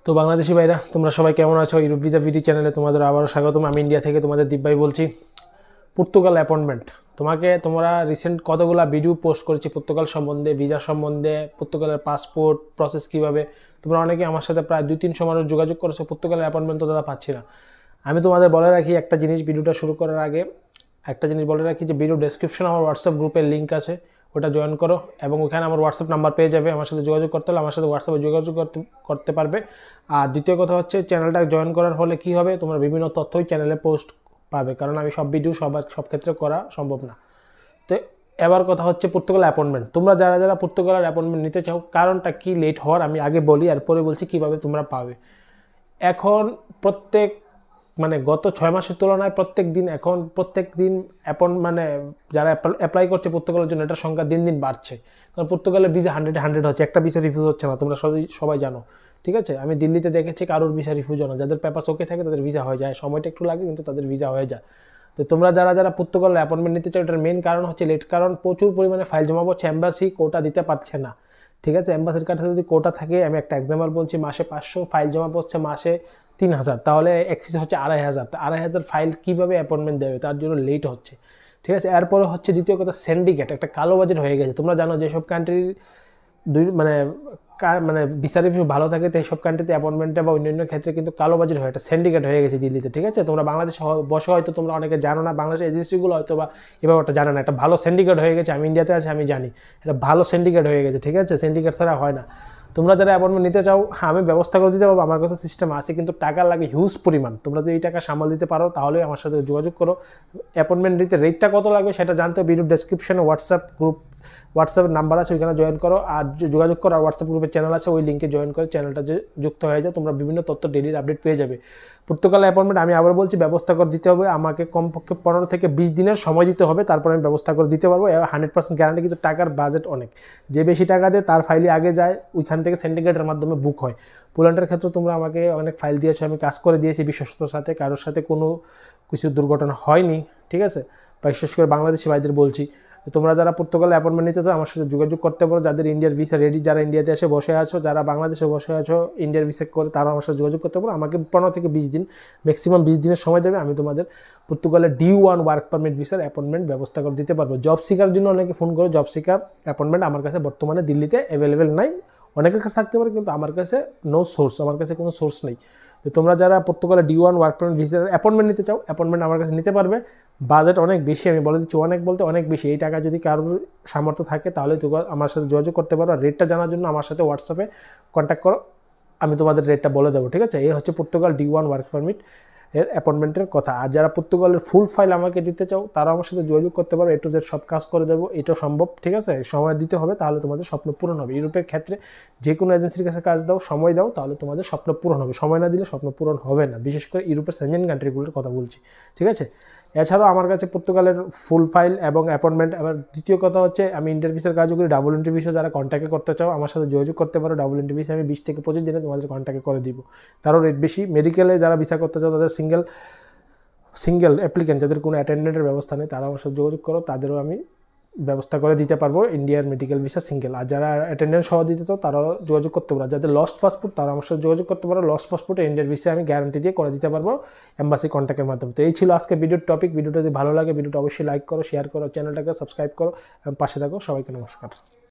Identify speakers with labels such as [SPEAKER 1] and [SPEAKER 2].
[SPEAKER 1] তো বাংলাদেশি ভাইরা তোমরা সবাই কেমন আছো? ইউরোপ ভিসা ভিডিও চ্যানেলে তোমাদের আবারও স্বাগতম। আমি ইন্ডিয়া থেকে তোমাদের দীপ ভাই বলছি। পর্তুগাল অ্যাপয়েন্টমেন্ট তোমরা রিসেন্ট কতগুলা ভিডিও পোস্ট করেছি পর্তুগাল সম্বন্ধে, ভিসা সম্বন্ধে, পর্তুগালের পাসপোর্ট প্রসেস কীভাবে। তোমরা অনেকে আমার সাথে প্রায় 2-300 মানুষ যোগাযোগ করেছো, পর্তুগালের অ্যাপয়েন্টমেন্ট তো দাদা পাচ্ছি না। আমি তোমাদের বলে রাখি একটা জিনিস, ভিডিওটা শুরু করার আগে একটা জিনিস বলে রাখি যে ভিডিও ডেসক্রিপশনে আমার হোয়াটসঅ্যাপ গ্রুপের লিঙ্ক আছে, ওটা জয়েন করো এবং ওখানে আমার হোয়াটসঅ্যাপ নাম্বার পেয়ে যাবে। আমার সাথে যোগাযোগ করতে হলে আমার সাথে হোয়াটসঅ্যাপে যোগাযোগ করতে পারবে। আর দ্বিতীয় কথা হচ্ছে চ্যানেলটা জয়েন করার ফলে কী হবে, তোমরা বিভিন্ন তথ্যই চ্যানেলে পোস্ট পাবে, কারণ আমি সব ভিডিও সব ক্ষেত্রে করা সম্ভব না। তো এবার কথা হচ্ছে পর্তুগাল অ্যাপয়েন্টমেন্ট। তোমরা যারা পর্তুগালের অ্যাপয়েন্টমেন্ট নিতে চাও, কারণটা কি লেট হওয়ার আমি আগে বলি, এরপরে বলছি কীভাবে তোমরা পাবে। এখন গত 6 মাসের তুলনায় প্রত্যেক দিন যারা অ্যাপ্লাই করছে পর্তুগালের জন্য, এটার সংখ্যা দিন দিন বাড়ছে। কারণ পর্তুগালের ভিসা 100 হচ্ছে, একটা ভিসা রিফিউজ হচ্ছে না, তোমরা সবাই জানো। ঠিক আছে, আমি দিল্লিতে দেখেছি কারোর ভিসা রিফিউজ হয় না, যাদের পেপারস ওকে থাকে তাদের ভিসা হয়ে যায়, সময়টা একটু লাগে কিন্তু তাদের ভিসা হয়ে যায়। তো তোমরা যারা পর্তুগালের অ্যাপয়েন্টমেন্ট নিতে চাও, এটার মেন কারণ হচ্ছে লেট, কারণ প্রচুর পরিমাণে ফাইল জমা পড়ছে, এম্বাসি কোটা দিতে পারছে না। ঠিক আছে, এম্বাসির কাছে যদি কোটা থাকে, আমি একটা এক্সাম্পল বলছি, মাসে 500 ফাইল জমা পড়ছে, মাসে 3000, তাহলে এক্সিস হচ্ছে 2500। 2500 ফাইল কীভাবে অ্যাপয়েন্টমেন্ট দেবে, তার জন্য লেট হচ্ছে। ঠিক আছে, এরপরে হচ্ছে দ্বিতীয় কথা, সিন্ডিকেট একটা কালো বাজার হয়ে গেছে। তোমরা জানো যেসব কান্ট্রির ভিসা রিভিউ ভালো থাকে, তো এইসব কান্ট্রিতে অ্যাপয়েন্টমেন্টে বা অন্যান্য ক্ষেত্রে কিন্তু কালো বাজার হয়, একটা সিন্ডিকেট হয়ে গেছে দিল্লিতে। ঠিক আছে, তোমরা বাংলাদেশে বসে হয়তো তোমরা অনেকে জানো না, বাংলাদেশের এজেন্সিগুলো হয়তো বা এ ব্যাপারটা জানে না। একটা ভালো সিন্ডিকেট হয়ে গেছে, আমি ইন্ডিয়াতে আছি আমি জানি, এটা ভালো সিন্ডিকেট হয়ে গেছে। ঠিক আছে, সিন্ডিকেট ছাড়া হয় না। তোমরা যারা অ্যাপয়েন্টমেন্ট নিতে চাও, আমি ব্যবস্থা করে দিতে পারবো, আমার কাছে সিস্টেম আছে, কিন্তু টাকা লাগে হিউজ পরিমাণ। তোমরা যদি এই টাকা সামাল দিতে পারো তাহলে আমার সাথে যোগাযোগ করো। অ্যাপয়েন্টমেন্ট নিতে রেটটা কত লাগবে সেটা জানতে ভিডিও ডেসক্রিপশনে হোয়াটসঅ্যাপের নাম্বার আছে, ওইখানে জয়েন করো আর যোগাযোগ করো। আর হোয়াটসঅ্যাপ গ্রুপের চ্যানেল আছে, ওই লিঙ্কে জয়েন করে চ্যানেলটা যুক্ত হয়ে যায়, তোমরা বিভিন্ন তথ্য ডেলির আপডেট পেয়ে যাবে। পর্তুগাল অ্যাপয়েন্টমেন্ট আমি আবার বলছি, ব্যবস্থা করে দিতে হবে, আমাকে কমপক্ষে 15 থেকে 20 দিনের সময় দিতে হবে, তারপর আমি ব্যবস্থা করে দিতে পারবো। 100% গ্যারান্টি, কিন্তু টাকার বাজেট অনেক, যে বেশি টাকা দেয় তার ফাইলই আগে যায়, ওইখান থেকে সিন্ডিকেটের মাধ্যমে বুক হয়। পোল্যান্ডের ক্ষেত্রে তোমরা আমাকে অনেক ফাইল দিয়েছো, আমি কাজ করে দিয়েছি বিশ্বস্ততার সাথে, কারোর সাথে কোনো কিছু দুর্ঘটনা হয়নি। ঠিক আছে, বিশেষ করে বাংলাদেশি ভাইদের বলছি, তোমরা যারা পর্তুগালে অ্যাপয়েন্টমেন্ট নিতে চাও আমার সাথে যোগাযোগ করতে পারো। যাদের ইন্ডিয়ার ভিসা রেডি, যারা ইন্ডিয়াতে এসে বসে আছো, যারা বাংলাদেশে বসে আছো ইন্ডিয়ার ভিসা করে, তারা আমার সাথে যোগাযোগ করতে পারো। আমাকে 15 থেকে 20 দিন, ম্যাক্সিমাম 20 দিনের সময় দেবে, আমি তোমাদের পর্তুগালের D1 ওয়ার্ক পারমিট ভিসার অ্যাপয়েন্টমেন্ট ব্যবস্থা করে দিতে পারবো। জব সিকার জন্য অনেকে ফোন করে, জব সিকার অ্যাপয়েন্টমেন্ট আমার কাছে বর্তমানে দিল্লিতে অ্যাভেলেবেল নাই। অনেকের কাছে থাকতে পারে, কিন্তু আমার কাছে আমার কাছে কোনো সোর্স নেই। তো তোমরা যারা পর্তুগালে D1 ওয়ার্ক পারমিট ভিসার অ্যাপয়েন্টমেন্ট নিতে চাও, অ্যাপয়েন্টমেন্ট আমার কাছে নিতে পারবে। বাজেট অনেক বেশি, আমি বলে দিচ্ছি, অনেক বেশি। এই টাকা যদি কারোর সামর্থ্য থাকে তাহলে আমার সাথে যোগাযোগ করতে পারো। আর রেটটা জানার জন্য আমার সাথে হোয়াটসঅ্যাপে কন্ট্যাক্ট করো, আমি তোমাদের রেটটা বলে দেবো। ঠিক আছে, এই হচ্ছে পর্তুগাল D1 ওয়ার্ক পারমিট এর অ্যাপয়েন্টমেন্টের কথা। আর যারা পর্তুগালের ফুল ফাইল আমাকে দিতে চাও, তারা আমার সাথে যোগাযোগ করতে পারো, A to Z সব কাজ করে দেবো, এটা সম্ভব। ঠিক আছে, সময় দিতে হবে, তাহলে তোমাদের স্বপ্ন পূরণ হবে। ইউরোপের ক্ষেত্রে যে কোনো এজেন্সির কাছে কাজ দাও, সময় দাও, তাহলে তোমাদের স্বপ্ন পূরণ হবে। সময় না দিলে স্বপ্ন পূরণ হবে না, বিশেষ করে ইউরোপের সেনজেন কান্ট্রিগুলোর কথা বলছি। ঠিক আছে, এছাড়াও আমার কাছে পর্তুগালের ফুল ফাইল এবং অ্যাপয়েন্টমেন্ট। আবার দ্বিতীয় কথা হচ্ছে, আমি ইন্টারভিউসের কাজও করি, ডাবল ইন্টারভিউ। যারা কন্ট্যাক্টে করতে চাও আমার সাথে যোগাযোগ করতে পারো। ডাবল ইন্টারভিউ আমি 20 থেকে 25 দিনে তোমাদের কন্ট্যাক্টে করে দিব, তারও রেট বেশি। মেডিকেলে যারা ভিসা করতে চাও, তাদের সিঙ্গেল অ্যাপ্লিকেন্ট, যাদের কোনো অ্যাটেন্ডেন্টের ব্যবস্থা নেই, তারা আমার সাথে যোগাযোগ করো, তাদেরও আমি ব্যবস্থা করে দিতে পারবো ইন্ডিয়ার মেডিকেল ভিসা সিঙ্গেল। আর যারা অ্যাটেন্ডেন্ট সহ দিতে চাও তারাও যোগাযোগ করতে পারো। যাদের লস্ট পাসপোর্ট, তারা আমার সাথে যোগাযোগ করতে পারো। লস্ট পাসপোর্টে ইন্ডিয়ার ভিসা আমি গ্যারান্টি দিয়ে করে দিতে পারবো এম্বাসি কন্ট্যাক্টের মাধ্যমে। তো এই ছিল আজকে ভিডিওর টপিক। ভিডিওটা যদি ভালো লাগে, ভিডিওটা অবশ্যই লাইক করো, শেয়ার করো, চ্যানেলটাকে সাবস্ক্রাইব করো এবং পাশে থাকো। সবাইকে নমস্কার।